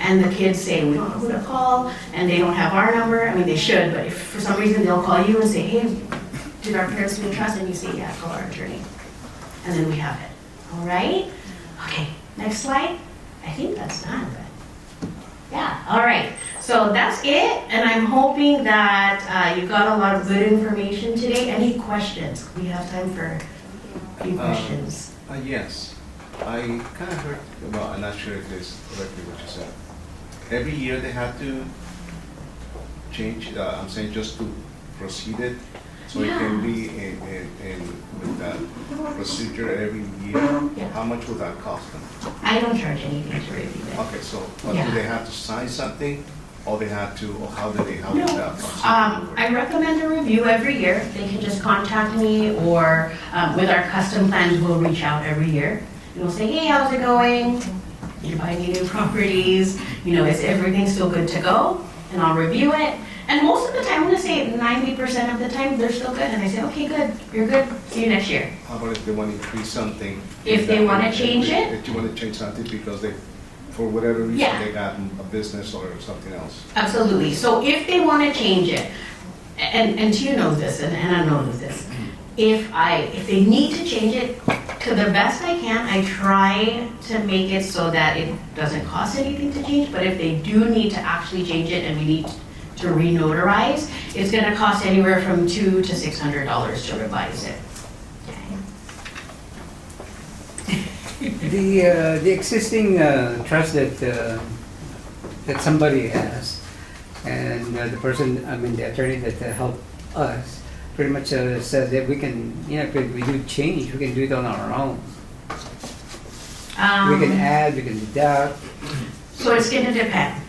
and the kids say, we don't know who to call, and they don't have our number. I mean, they should, but if for some reason they'll call you and say, hey, did our parents do trust? And you say, yeah, call our attorney. And then we have it. All right? Okay, next slide. I think that's done, but yeah, all right. So that's it, and I'm hoping that you got a lot of good information today. Any questions? We have time for a few questions. Yes. I kind of heard, well, I'm not sure if this is correctly what you said. Every year they have to change, I'm saying just to proceed it, so it can be with that procedure every year. Yeah. How much would that cost them? I don't charge anything to review it. Okay, so, but Yeah. do they have to sign something, or they have to, or how do they, how No. does that procedure work? I recommend a review every year. They can just contact me, or with our custom plans, we'll reach out every year. And we'll say, hey, how's it going? You're buying new properties, is everything still good to go? And I'll review it. And most of the time, I'm gonna say 90% of the time, they're still good. And I say, okay, good, you're good, see you next year. How about if they want to increase something? If they wanna change it? If you want to change something because they, for whatever reason, Yeah. they got a business or something else. Absolutely. So if they wanna change it, and Tia knows this, and Anna knows this, if they need to change it, to the best I can, I try to make it so that it doesn't cost anything to change, but if they do need to actually change it and we need to re-notarize, it's gonna cost anywhere from $200 to $600 to revise it. Okay. The existing trust that somebody has, and the person, I mean, the attorney that helped us, pretty much said that we can, if we do change, we can do it on our own. We can add, we can deduct. So it's gonna depend.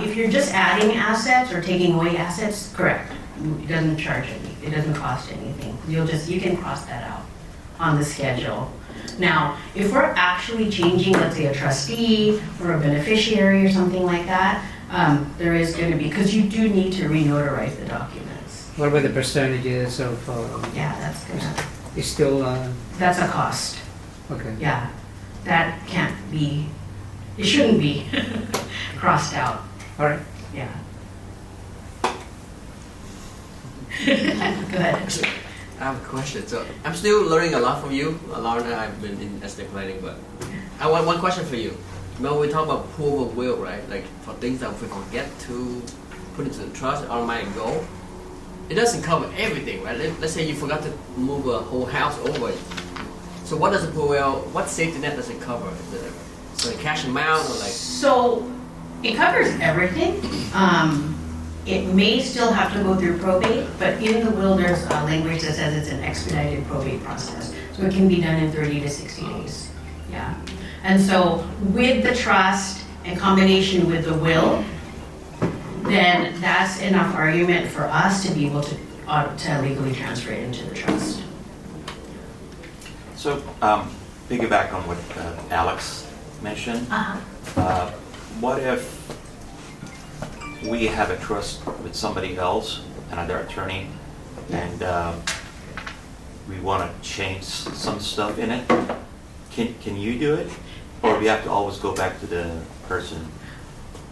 If you're just adding assets or taking away assets, correct. It doesn't charge any, it doesn't cost anything. You can cross that out on the schedule. Now, if we're actually changing, let's say, a trustee or a beneficiary or something like that, there is gonna be, because you do need to re-notarize the documents. What about the percentages of, Yeah, that's gonna, it's still, that's a cost. okay. Yeah, that can't be, it shouldn't be crossed out, All right. yeah. Go ahead. I have a question. So I'm still learning a lot from you, Lorna. I've been in estate planning, but I want one question for you. When we talk about pool of will, right? Like for things that we forget to put into the trust or might go, it doesn't cover everything, right? Let's say you forgot to move a whole house over. So what does the pool will? What safety net does it cover? Is it a cash amount or like? So it covers everything. It may still have to go through probate, but in the will, there's a language that says it's an expedited probate process. So it can be done in 30 to 60 days. Yeah. And so with the trust in combination with the will, then that's enough argument for us to be able to legally transfer it into the trust. So, piggyback on what Alex mentioned, what if we have a trust with somebody else, another attorney, and we want to change some stuff in it? Can you do it? Or we have to always go back to the person?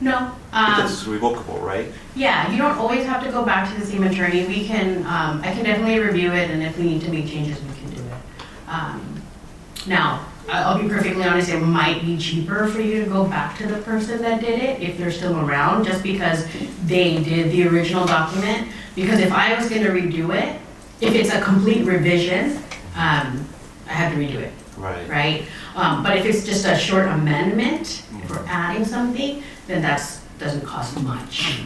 No. Because it's revocable, right? Yeah, you don't always have to go back to the same attorney. We can, I can definitely review it, and if we need to make changes, we can do it. Now, I'll be perfectly honest, it might be cheaper for you to go back to the person that did it if they're still around, just because they did the original document. Because if I was gonna redo it, if it's a complete revision, I have to redo it, Right. right? But if it's just a short amendment for adding something, then doesn't cost much.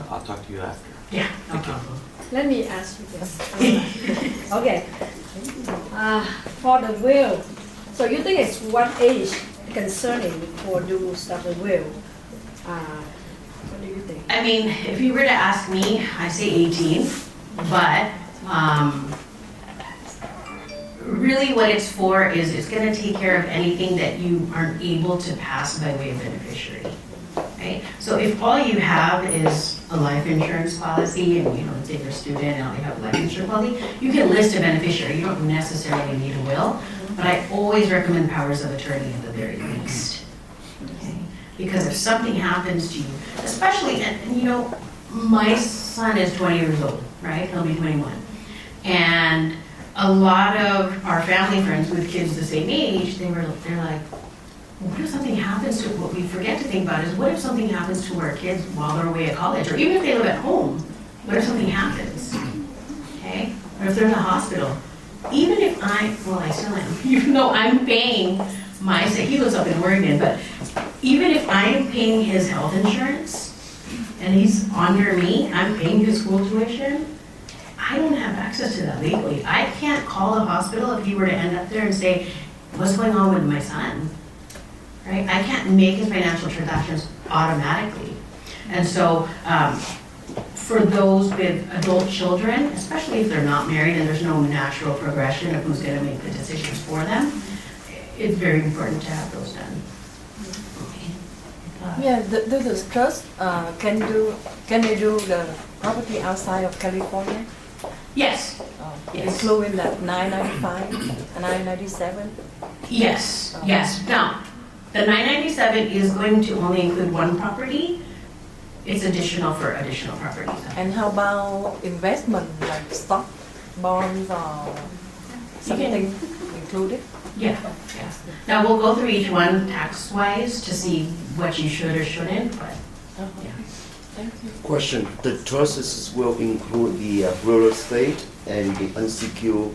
I'll talk to you after. Yeah, no problem. Let me ask you this. Okay. For the will, so you think it's what age concerning for do stuff the will? What do you think? I mean, if you were to ask me, I say 18, but really what it's for is it's gonna take care of anything that you aren't able to pass by way of beneficiary, right? So if all you have is a life insurance policy and, let's say you're a student and all you have a life insurance policy, you can list a beneficiary. You don't necessarily need a will, but I always recommend powers of attorney at the very least. Okay? Because if something happens to you, especially, and my son is 20 years old, right? He'll be 21. And a lot of our family friends with kids the same age, they're like, what if something happens to, what we forget to think about is, what if something happens to our kids while they're away at college, or even if they live at home, what if something happens, okay? Or if they're in the hospital. Even if I still am, even though I'm paying he lives up in Oregon, but even if I'm paying his health insurance, and he's under me, I'm paying his school tuition, I don't have access to that legally. I can't call the hospital if he were to end up there and say, what's going on with my son? Right? I can't make his financial transactions automatically. And so for those with adult children, especially if they're not married and there's no natural progression of who's going to make the decisions for them, it's very important to have those done. Yeah, the trust can they do the property outside of California? Yes. Yes. Including that 995 and 997? Yes. Yes. Now, the 997 is going to only include one property. It's additional for additional properties. And how about investment like stock, bonds, or something included? Yeah. Yes. Now we'll go through each one tax-wise to see what you should or shouldn't, but yeah. Thank you. Question, the trusts will include the real estate and the unsecured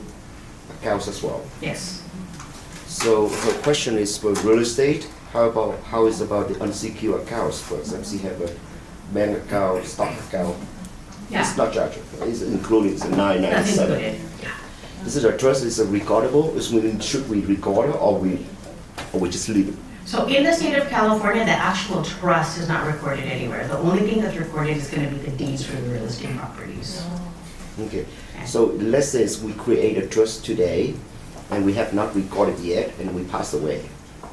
accounts as well. Yes. So her question is for real estate. How is about the unsecured accounts? For example, you have a bank account, stock account. Yeah. It's not charged. It's included. It's a That's 997. included, yeah. This is a trust. Is it recordable? Should we record it or we just leave it? So in the state of California, the actual trust is not recorded anywhere. The only thing that's recorded is gonna be the deeds for the real estate properties. Okay. So let's say we create a trust today, and we have not recorded yet, and we pass away.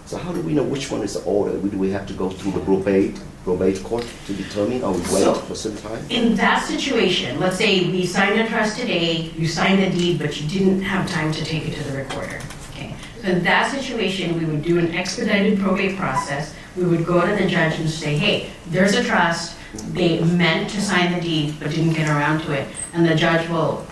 So how do we know which one is older? Do we have to go through the probate court to determine, or we wait So- for some time? In that situation, let's say we signed a trust today, you signed a deed, but you didn't have time to take it to the recorder. Okay. So in that situation, we would do an expedited probate process. We would go to the judge and say, hey, there's a trust. They meant to sign the deed, but didn't get around to it. And the judge will,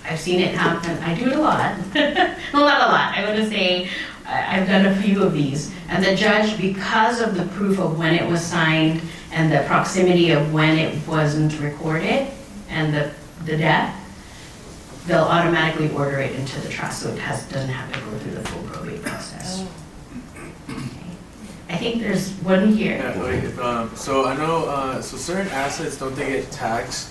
I've seen it happen. I do it a lot. Well, not a lot. I want to say I've done a few of these. And the judge, because of the proof of when it was signed and the proximity of when it wasn't recorded and the death, they'll automatically order it into the trust, so it doesn't have to go through the full probate process. I think there's one here. Yeah, wait, so I know, so certain assets, don't they get taxed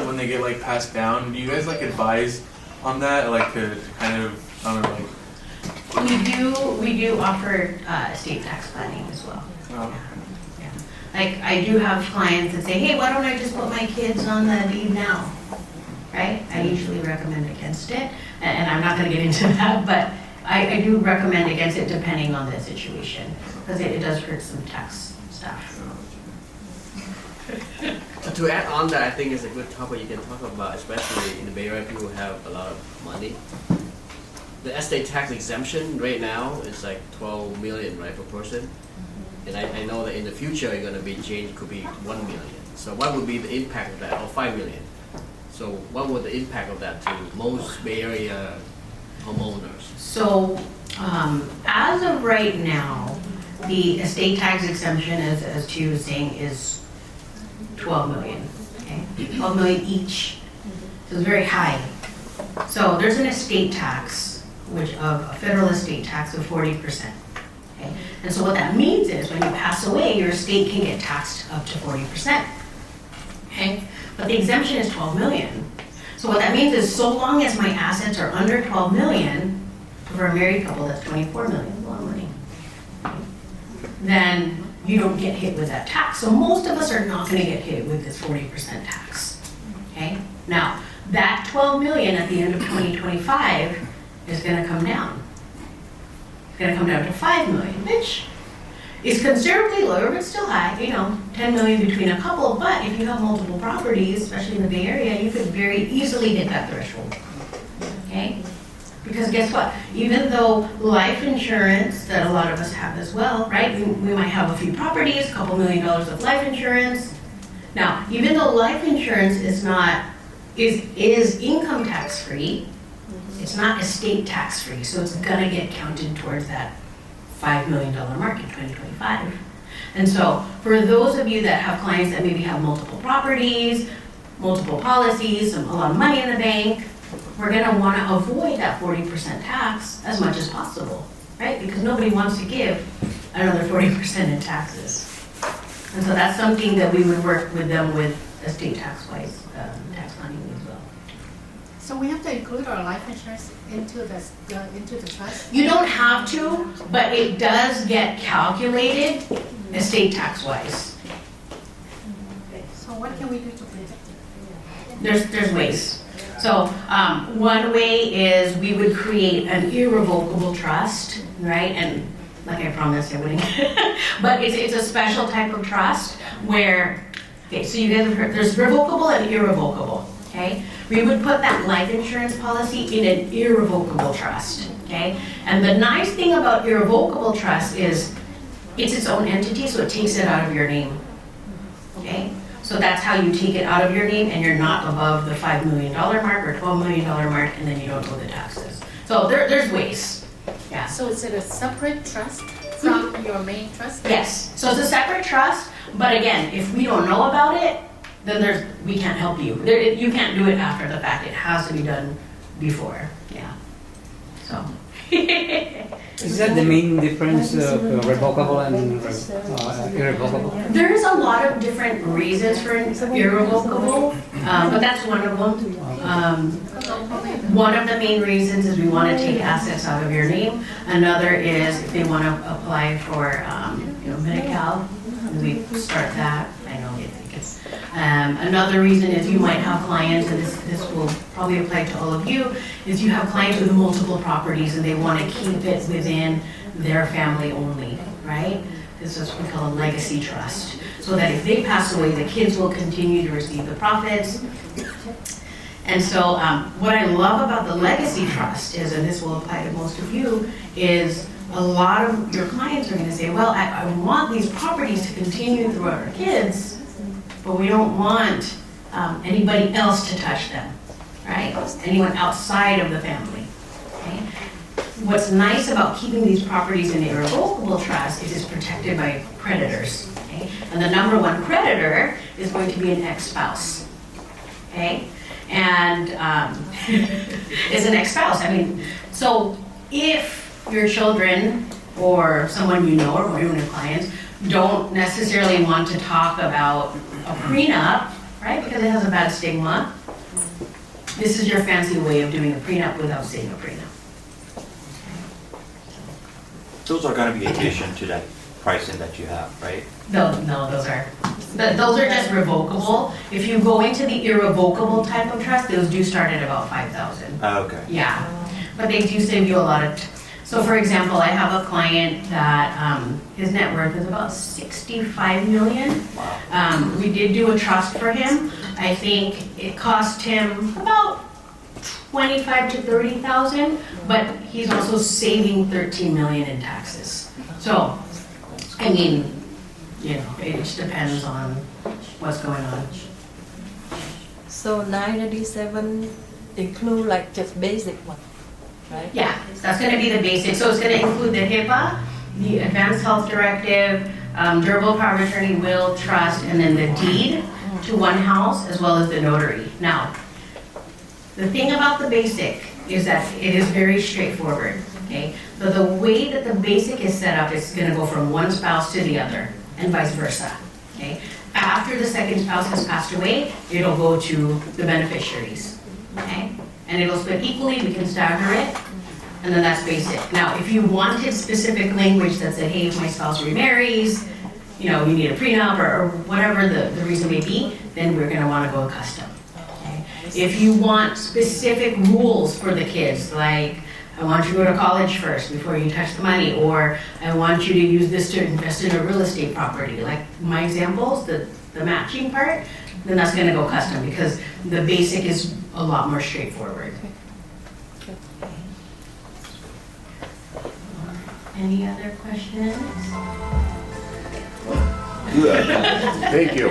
when they get like passed down? Do you guys like advise on that, like to kind of, I don't know, like? We do offer estate tax planning as well. Oh. Yeah. Like, I do have clients that say, hey, why don't I just put my kids on the deed now? Right? I usually recommend against it, and I'm not gonna get into that, but I do recommend against it depending on the situation, because it does hurt some tax stuff. To add on that, I think it's a good topic you can talk about, especially in the Bay Area, people who have a lot of money. The estate tax exemption right now is like 12 million, right, per person. And I know that in the future, it's going to be changed, could be 1 million. So what would be the impact of that, or 5 million? So what would the impact of that to most Bay Area homeowners? So, as of right now, the estate tax exemption, as Chu was saying, is 12 million, okay? 12 million each, so it's very high. So there's an estate tax, which of a federal estate tax of 40%, okay? And so what that means is when you pass away, your estate can get taxed up to 40%, okay? But the exemption is 12 million. So what that means is so long as my assets are under 12 million, for a married couple, that's 24 million, a lot of money, then you don't get hit with that tax. So most of us are not gonna get hit with this 40% tax, okay? Now, that 12 million at the end of 2025 is gonna come down. It's gonna come down to 5 million, which is considerably lower, but still high, 10 million between a couple, but if you have multiple properties, especially in the Bay Area, you could very easily hit that threshold, okay? Because guess what? Even though life insurance, that a lot of us have as well, right? We might have a few properties, a couple $1 million of life insurance. Now, even though life insurance is income tax free, it's not estate tax free, so it's gonna get counted towards that $5 million mark in 2025. And so for those of you that have clients that maybe have multiple properties, multiple policies, a lot of money in the bank, we're gonna wanna avoid that 40% tax as much as possible, right? Because nobody wants to give another 40% in taxes. And so that's something that we would work with them with estate tax-wise, tax planning as well. So we have to include our life insurance into the trust? You don't have to, but it does get calculated estate tax-wise. So what can we do to protect it? There's ways. So one way is we would create an irrevocable trust, right? And like I promised I wouldn't. But it's a special type of trust where, okay, so you guys have heard, there's revocable and irrevocable, okay? We would put that life insurance policy in an irrevocable trust, okay? And the nice thing about irrevocable trust is it's its own entity, so it takes it out of your name, okay? So that's how you take it out of your name and you're not above the $5 million mark or $12 million mark, and then you don't owe the taxes. So there's ways, yeah. So is it a separate trust from your main trust? Yes, so it's a separate trust, but again, if we don't know about it, then we can't help you. You can't do it after the fact, it has to be done before, yeah. So. Is that the main difference of revocable and irrevocable? There's a lot of different reasons for irrevocable, but that's one of them. One of the main reasons is we want to take assets out of your name. Another is if they want to apply for, Medi-Cal, we start that. I know you think it's. Another reason is you might have clients, and this will probably apply to all of you, is you have clients with multiple properties and they want to keep it within their family only, right? This is what we call a legacy trust. So that if they pass away, the kids will continue to receive the profits. And so what I love about the legacy trust is, and this will apply to most of you, is a lot of your clients are going to say, well, I want these properties to continue throughout our kids, but we don't want anybody else to touch them, right? Anyone outside of the family, okay? What's nice about keeping these properties in the irrevocable trust is it's protected by creditors, okay? And the number one creditor is going to be an ex-spouse, okay? And is an ex-spouse. I mean, so if your children or someone you know or even your clients don't necessarily want to talk about a prenup, right, because it has a bad stigma, this is your fancy way of doing a prenup without saying a prenup. Those are going to be addition to that pricing that you have, right? No, those are just revocable. If you go into the irrevocable type of trust, those do start at about $5,000. Okay. Yeah, but they do save you a lot of. So, for example, I have a client that his net worth is about $65 million. Wow. We did do a trust for him. I think it cost him about $25,000 to $30,000, but he's also saving $13 million in taxes. So, I mean, it just depends on what's going on. So 997 include like just basic one, right? Yeah, that's going to be the basic. So it's going to include the HIPAA, the Advanced Health Directive, Durable Power of Attorney, Will, Trust, and then the deed to one house, as well as the notary. Now, the thing about the basic is that it is very straightforward, okay? So the way that the basic is set up is going to go from one spouse to the other, and vice versa, okay? After the second spouse has passed away, it'll go to the beneficiaries, okay? And it'll split equally, we can stagger it, and then that's basic. Now, if you wanted specific language that said, hey, if my spouse remarries, you need a prenup or whatever the reason may be, then we're gonna wanna go custom, okay? If you want specific rules for the kids, like, I want you to go to college first before you touch the money, or I want you to use this to invest in a real estate property, like my examples, the matching part, then that's gonna go custom because the basic is a lot more straightforward. Okay. Any other questions? Good. Thank you.